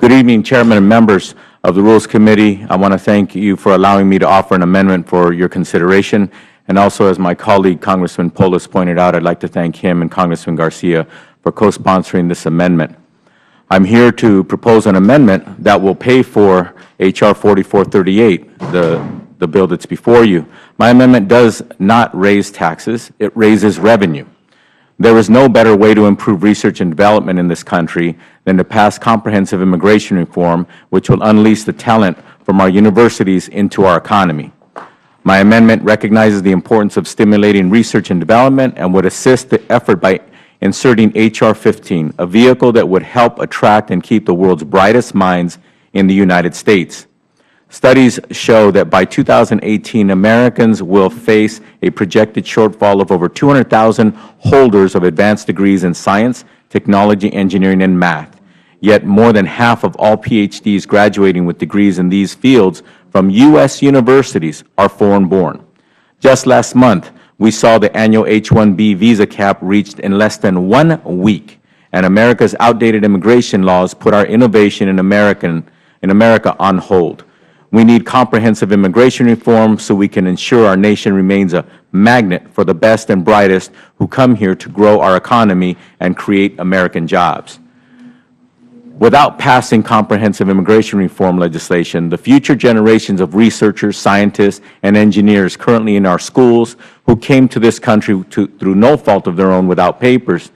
Good evening, Chairman and members of the Rules Committee. I want to thank you for allowing me to offer an amendment for your consideration. And also, as my colleague, Congressman Polis, pointed out, I'd like to thank him and Congressman Garcia for co-sponsoring this amendment. I'm here to propose an amendment that will pay for H.R. 4438, the bill that's before you. My amendment does not raise taxes. It raises revenue. There is no better way to improve research and development in this country than to pass comprehensive immigration reform, which will unleash the talent from our universities into our economy. My amendment recognizes the importance of stimulating research and development and would assist the effort by inserting H.R. 15, a vehicle that would help attract and keep the world's brightest minds in the United States. Studies show that by 2018, Americans will face a projected shortfall of over 200,000 holders of advanced degrees in science, technology, engineering, and math. Yet more than half of all PhDs graduating with degrees in these fields from U.S. universities are foreign-born. Just last month, we saw the annual H-1B visa cap reached in less than 1 week, and America's outdated immigration laws put our innovation in America on hold. We need comprehensive immigration reform so we can ensure our nation remains a magnet for the best and brightest who come here to grow our economy and create American jobs. Without passing comprehensive immigration reform legislation, the future generations of researchers, scientists, and engineers currently in our schools who came to this country through no fault of their own without papers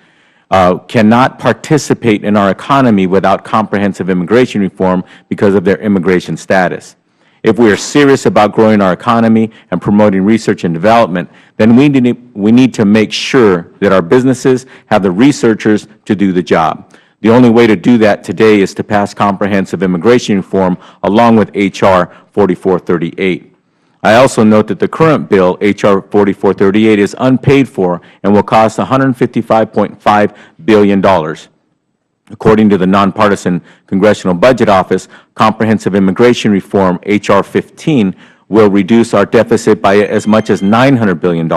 cannot participate in our economy without comprehensive immigration reform because of their immigration status. If we are serious about growing our economy and promoting research and development, then we need to make sure that our businesses have the researchers to do the job. The only way to do that today is to pass comprehensive immigration reform along with H.R. 4438. I also note that the current bill, H.R. 4438, is unpaid for and will cost $155.5 billion. According to the nonpartisan Congressional Budget Office, comprehensive immigration reform, H.R. 15, will reduce our deficit by as much as $900 billion.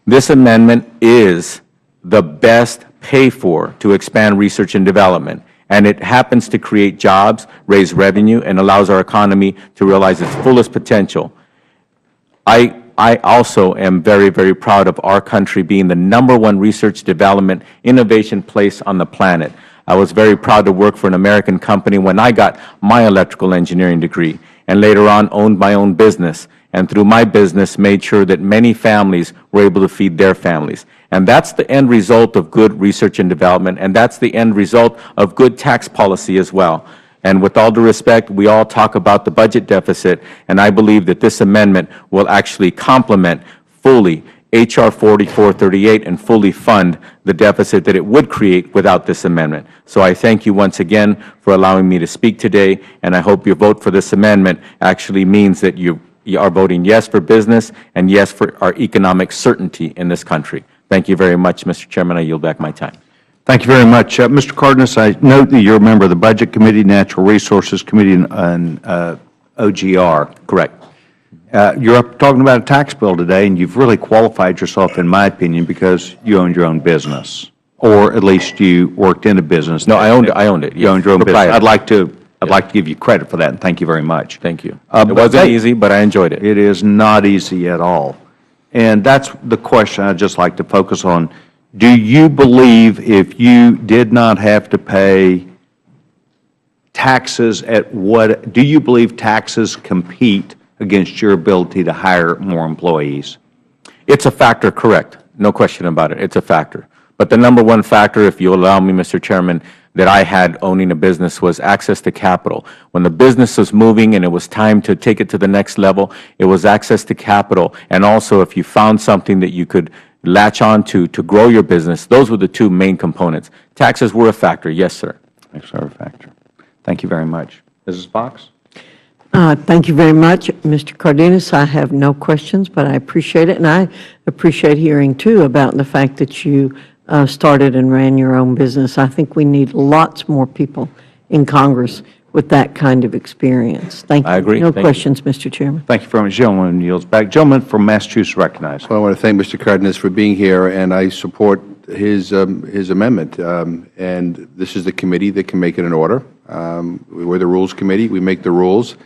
This amendment is the best pay for to expand research and development, and it happens to create jobs, raise revenue, and allows our economy to realize its fullest potential. I also am very, very proud of our country being the #1 research development innovation place on the planet. I was very proud to work for an American company when I got my electrical engineering degree, and later on owned my own business, and through my business made sure that many families were able to feed their families. And that's the end result of good research and development, and that's the end result of good tax policy as well. And with all due respect, we all talk about the budget deficit, and I believe that this amendment will actually complement fully H.R. 4438 and fully fund the deficit that it would create without this amendment. So I thank you once again for allowing me to speak today, and I hope your vote for this amendment actually means that you are voting yes for business and yes for our economic certainty in this country. Thank you very much, Mr. Chairman. I yield back my time. Thank you very much. Mr. Cardenas, I note that you're a member of the Budget Committee, Natural Resources Committee, and OGR. Correct. You're up talking about a tax bill today, and you've really qualified yourself, in my opinion, because you owned your own business, or at least you worked in a business. No, I owned it. You owned your own business. I'd like to give you credit for that, and thank you very much. Thank you. It wasn't easy, but I enjoyed it. It is not easy at all. And that's the question I'd just like to focus on. Do you believe if you did not have to pay taxes do you believe taxes compete against your ability to hire more employees? It's a factor, correct. No question about it. It's a factor. But the #1 factor, if you allow me, Mr. Chairman, that I had owning a business was access to capital. When the business was moving and it was time to take it to the next level, it was access to capital. And also, if you found something that you could latch on to grow your business, those were the two main components. Taxes were a factor, yes, sir. Taxes are a factor. Thank you very much. Mrs. Fox? Thank you very much, Mr. Cardenas. I have no questions, but I appreciate it. And I appreciate hearing, too, about the fact that you started and ran your own business. I think we need lots more people in Congress with that kind of experience. Thank you. I agree. No questions, Mr. Chairman. Thank you very much. Gentleman yields back. Gentleman from Massachusetts recognized. Well, I want to thank Mr. Cardenas for being here, and I support his amendment, and this is the committee that can make it in order. We're the Rules Committee. We make the rules.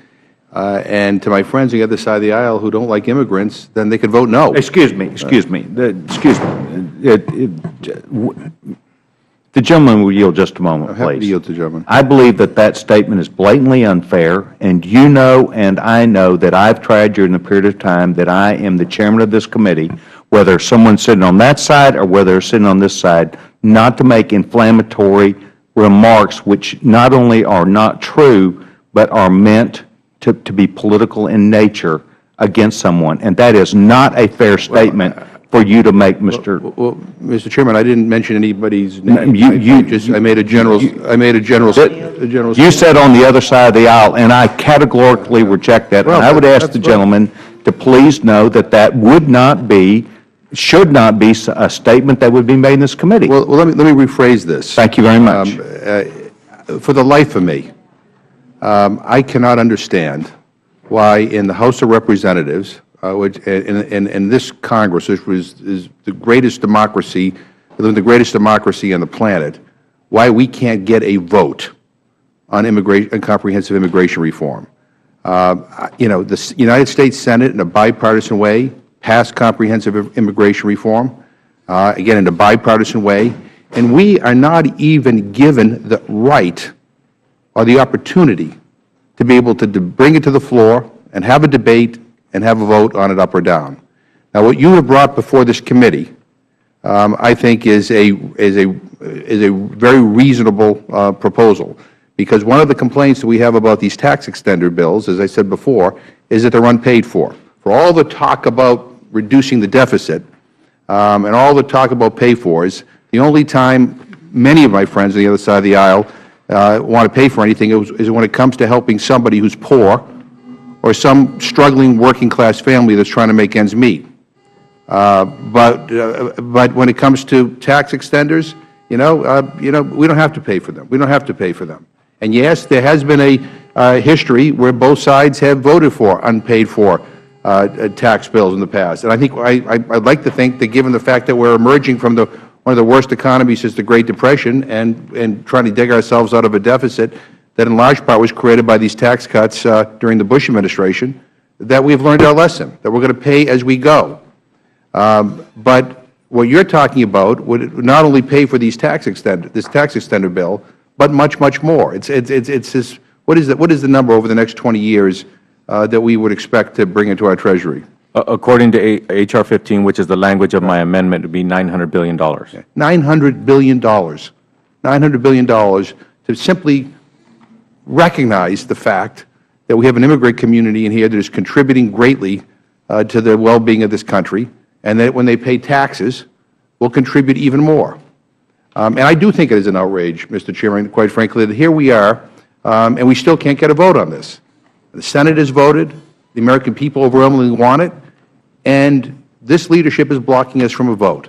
And to my friends on the other side of the aisle who don't like immigrants, then they could vote no. Excuse me. The gentleman will yield just a moment, I'm happy to please. yield to the gentleman. I believe that that statement is blatantly unfair, and you know and I know that I've tried during the period of time that I am the chairman of this committee, whether someone's sitting on that side or whether they're sitting on this side, not to make inflammatory remarks which not only are not true, but are meant to be political in nature against someone. And that is not a fair statement for you to make, Mr. Well, Mr. Chairman, I didn't mention anybody's name. You I made a general. You said on the other side of the aisle, and I categorically reject that. And I would ask the gentleman to please know that that would not be, should not be a statement that would be made in this committee. Well, let me rephrase this. Thank you very much. For the life of me, I cannot understand why in the House of Representatives, which in this Congress, which is the greatest democracy, the greatest democracy on the planet, why we can't get a vote on comprehensive immigration reform. The United States Senate, in a bipartisan way, passed comprehensive immigration reform, again, in a bipartisan way, and we are not even given the right or the opportunity to be able to bring it to the floor and have a debate and have a vote on it up or down. Now, what you have brought before this committee, I think, is a very reasonable proposal, because one of the complaints that we have about these tax extender bills, as I said before, is that they're unpaid for. For all the talk about reducing the deficit and all the talk about pay-fors, the only time many of my friends on the other side of the aisle want to pay for anything is when it comes to helping somebody who's poor or some struggling working-class family that's trying to make ends meet. But when it comes to tax extenders, we don't have to pay for them. We don't have to pay for them. And yes, there has been a history where both sides have voted for unpaid for tax bills in the past. And I think I'd like to think that, given the fact that we're emerging from one of the worst economies since the Great Depression and trying to dig ourselves out of a deficit that in large part was created by these tax cuts during the Bush administration, that we've learned our lesson, that we're going to pay as we go. But what you're talking about would not only pay for this tax extender bill, but much, much more. It's this, what is the number over the next 20 years that we would expect to bring into our Treasury? According to H.R. 15, which is the language of my amendment, it would be $900 billion. $900 billion. $900 billion to simply recognize the fact that we have an immigrant community in here that is contributing greatly to the well-being of this country, and that when they pay taxes, will contribute even more. And I do think it is an outrage, Mr. Chairman, quite frankly, that here we are, and we still can't get a vote on this. The Senate has voted. The American people overwhelmingly want it, and this leadership is blocking us from a vote.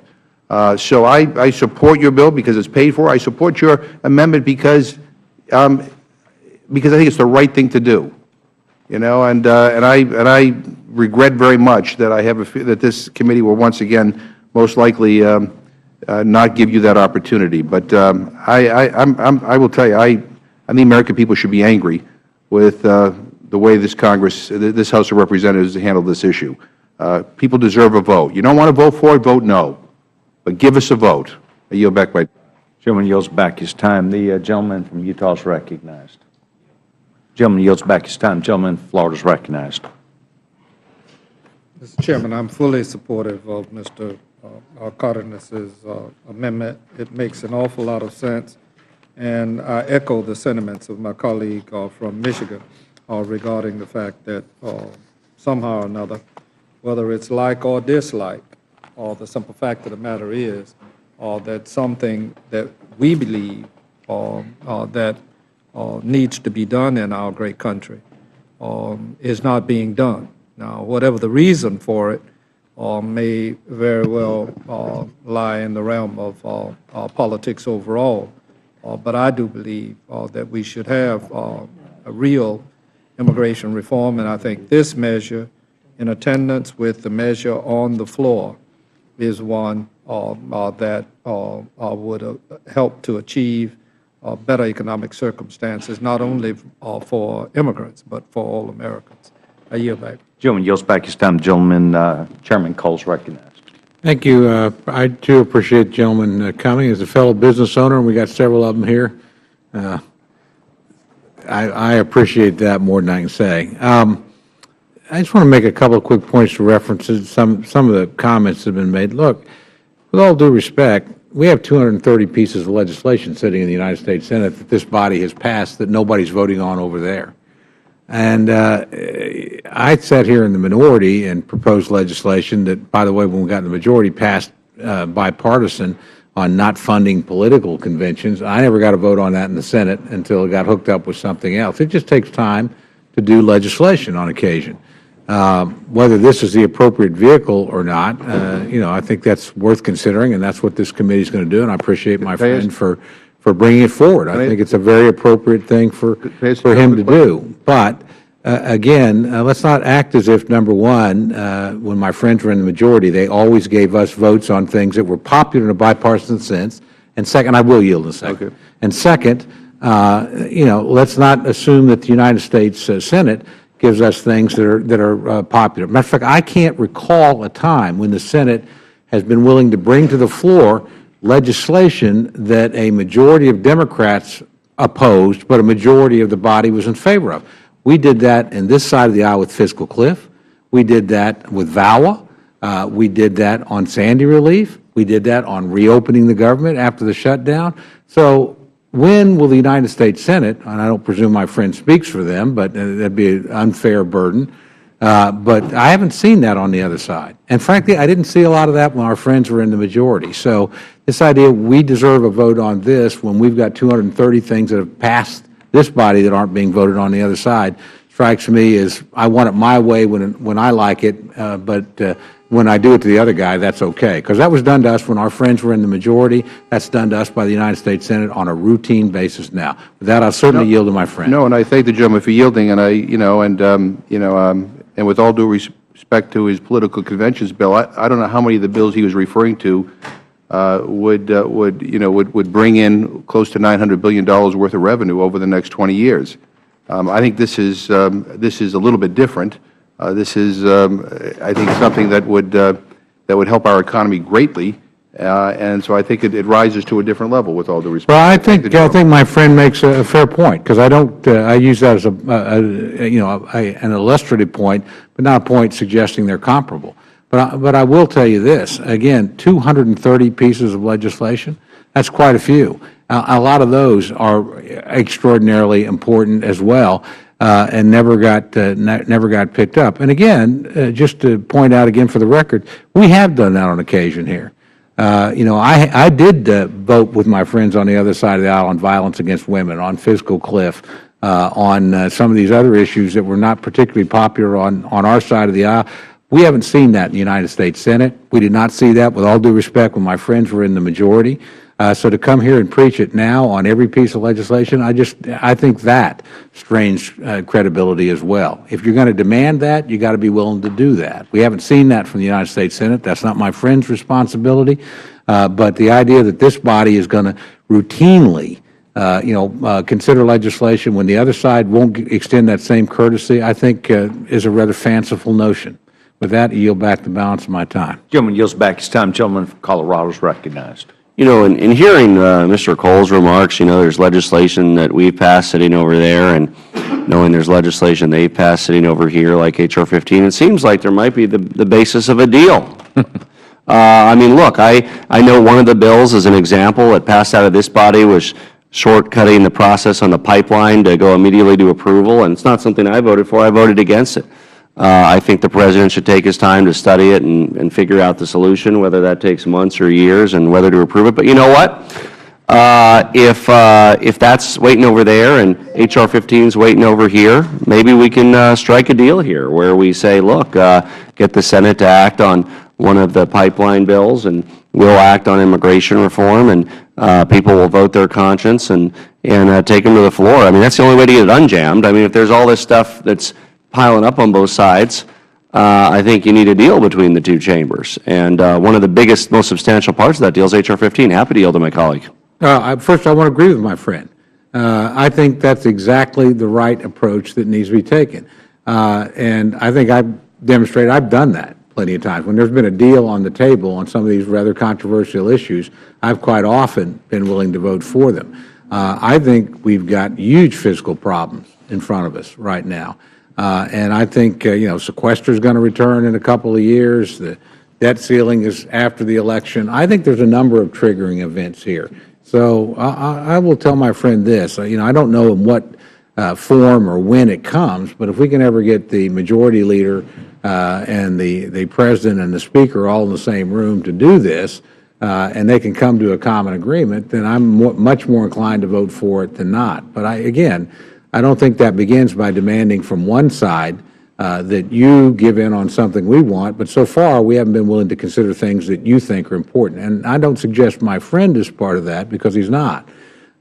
So I support your bill because it's paid for. I support your amendment because I think it's the right thing to do. And I regret very much that that this committee will once again most likely not give you that opportunity. But I will tell you, I think the American people should be angry with the way this Congress, this House of Representatives has handled this issue. People deserve a vote. You don't want to vote for it, vote no. But give us a vote. I yield back my time. Gentleman yields back his time. The gentleman from Utah is recognized. Gentleman yields back his time. Gentleman from Florida is recognized. Mr. Chairman, I'm fully supportive of Mr. Cardenas' amendment. It makes an awful lot of sense, and I echo the sentiments of my colleague from Michigan regarding the fact that somehow or another, whether it's like or dislike, the simple fact of the matter is that something that we believe that needs to be done in our great country is not being done. Now, whatever the reason for it may very well lie in the realm of politics overall, but I do believe that we should have a real immigration reform, and I think this measure, in attendance with the measure on the floor, is one that would help to achieve better economic circumstances, not only for immigrants, but for all Americans. I yield back. Gentleman yields back his time. Chairman Cole's recognized. Thank you. I too appreciate the gentleman coming. As a fellow business owner, and we got several of them here, I appreciate that more than I can say. I just want to make a couple of quick points to references some of the comments that have been made. Look, with all due respect, we have 230 pieces of legislation sitting in the United States Senate that this body has passed that nobody's voting on over there. And I sat here in the minority and proposed legislation that, by the way, when we got in the majority, passed bipartisan on not funding political conventions. I never got a vote on that in the Senate until it got hooked up with something else. It just takes time to do legislation on occasion. Whether this is the appropriate vehicle or not, I think that's worth considering, and that's what this committee is going to do, and I appreciate my friend for bringing it forward. I think it's a very appropriate thing for him to do. But, again, let's not act as if, number one, when my friends were in the majority, they always gave us votes on things that were popular in a bipartisan sense, and second, I will yield in a second. Okay. And second, let's not assume that the United States Senate gives us things that are popular. Matter of fact, I can't recall a time when the Senate has been willing to bring to the floor legislation that a majority of Democrats opposed, but a majority of the body was in favor of. We did that in this side of the aisle with fiscal cliff. We did that with VAWA. We did that on Sandy relief. We did that on reopening the government after the shutdown. So when will the United States Senate, and I don't presume my friend speaks for them, but that'd be an unfair burden, but I haven't seen that on the other side. And frankly, I didn't see a lot of that when our friends were in the majority. So this idea we deserve a vote on this when we've got 230 things that have passed this body that aren't being voted on the other side strikes me as I want it my way when I like it, but when I do it to the other guy, that's okay. Because that was done to us when our friends were in the majority. That's done to us by the United States Senate on a routine basis now. With that, I'll certainly yield to my friend. No, and I thank the gentleman for yielding, and and with all due respect to his political conventions bill, I don't know how many of the bills he was referring to would bring in close to $900 billion worth of revenue over the next 20 years. I think this is a little bit different. This is, I think, something that would help our economy greatly, and so I think it rises to a different level. With all due respect, well, I think my friend makes a fair point, because I don't. I use that as an illustrative point, but not a point suggesting they're comparable. But I will tell you this again: 230 pieces of legislation. That's quite a few. A lot of those are extraordinarily important as well. And never got picked up. And again, just to point out again for the record, we have done that on occasion here. I did vote with my friends on the other side of the aisle on violence against women, on fiscal cliff, on some of these other issues that were not particularly popular on our side of the aisle. We haven't seen that in the United States Senate. We did not see that, with all due respect, when my friends were in the majority. So to come here and preach it now on every piece of legislation, I think that strains credibility as well. If you're going to demand that, you got to be willing to do that. We haven't seen that from the United States Senate. That's not my friend's responsibility. But the idea that this body is going to routinely, consider legislation when the other side won't extend that same courtesy, I think is a rather fanciful notion. With that, I yield back the balance of my time. Gentleman yields back his time. Gentleman from Colorado is recognized. In hearing Mr. Cole's remarks, there's legislation that we've passed sitting over there, and knowing there's legislation they've passed sitting over here, like H.R. 15, it seems like there might be the basis of a deal. Look, I know one of the bills, as an example, that passed out of this body was shortcutting the process on the pipeline to go immediately to approval, and it's not something I voted for. I voted against it. I think the President should take his time to study it and figure out the solution, whether that takes months or years, and whether to approve it. But you know what? If that's waiting over there and H.R. 15 is waiting over here, maybe we can strike a deal here where we say, look, get the Senate to act on one of the pipeline bills, and we'll act on immigration reform, and people will vote their conscience and take them to the floor. That's the only way to get it unjammed. If there's all this stuff that's piling up on both sides, I think you need a deal between the two chambers. And one of the biggest, most substantial parts of that deal is H.R. 15. Happy to yield to my colleague. First, I want to agree with my friend. I think that's exactly the right approach that needs to be taken. And I think I've demonstrated I've done that plenty of times. When there's been a deal on the table on some of these rather controversial issues, I've quite often been willing to vote for them. I think we've got huge fiscal problems in front of us right now. And I think, sequester is going to return in a couple of years. The debt ceiling is after the election. I think there's a number of triggering events here. So I will tell my friend this. I don't know in what form or when it comes, but if we can ever get the majority leader and the president and the speaker all in the same room to do this, and they can come to a common agreement, then I'm much more inclined to vote for it than not. But again, I don't think that begins by demanding from one side that you give in on something we want, but so far we haven't been willing to consider things that you think are important. And I don't suggest my friend is part of that, because he's not.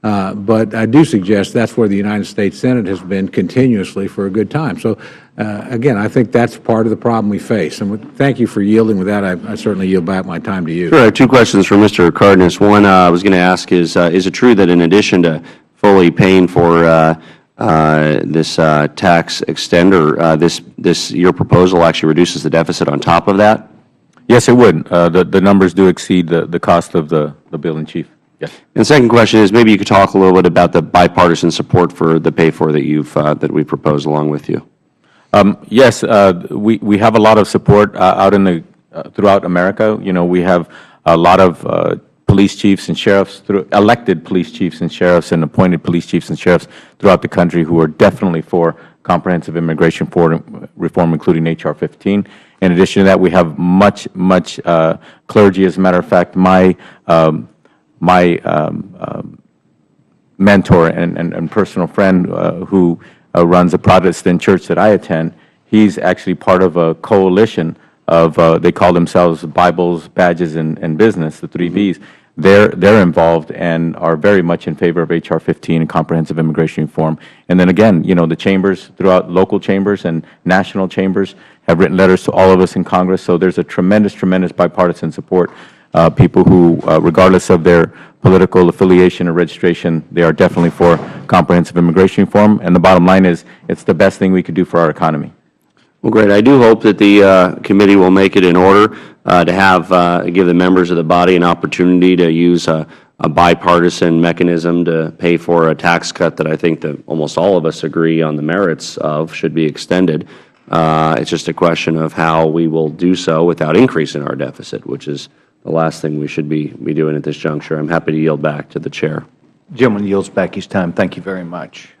But I do suggest that's where the United States Senate has been continuously for a good time. So, again, I think that's part of the problem we face. And thank you for yielding. With that, I certainly yield back my time to you. Sure. I have two questions for Mr. Cardenas. One I was going to ask is it true that in addition to fully paying for this tax extender, your proposal actually reduces the deficit on top of that? Yes, it would. The numbers do exceed the cost of the bill in chief. Yes. And the second question is, maybe you could talk a little bit about the bipartisan support for the pay-for that that we proposed along with you. Yes, we have a lot of support out in throughout America. We have a lot of police chiefs and sheriffs, elected police chiefs and sheriffs and appointed police chiefs and sheriffs throughout the country who are definitely for comprehensive immigration reform, including H.R. 15. In addition to that, we have much clergy. As a matter of fact, my mentor and personal friend who runs a Protestant church that I attend, he's actually part of a coalition of, they call themselves Bibles, Badges, and Business, the 3 Bs. They're involved and are very much in favor of H.R. 15 and comprehensive immigration reform. And then again, the chambers throughout, local chambers and national chambers have written letters to all of us in Congress. So there's a tremendous bipartisan support. People who, regardless of their political affiliation or registration, they are definitely for comprehensive immigration reform. And the bottom line is, it's the best thing we could do for our economy. Well, great. I do hope that the committee will make it in order to give the members of the body an opportunity to use a bipartisan mechanism to pay for a tax cut that I think that almost all of us agree on the merits of should be extended. It's just a question of how we will do so without increasing our deficit, which is the last thing we should be doing at this juncture. I'm happy to yield back to the chair. The gentleman yields back his time. Thank you very much.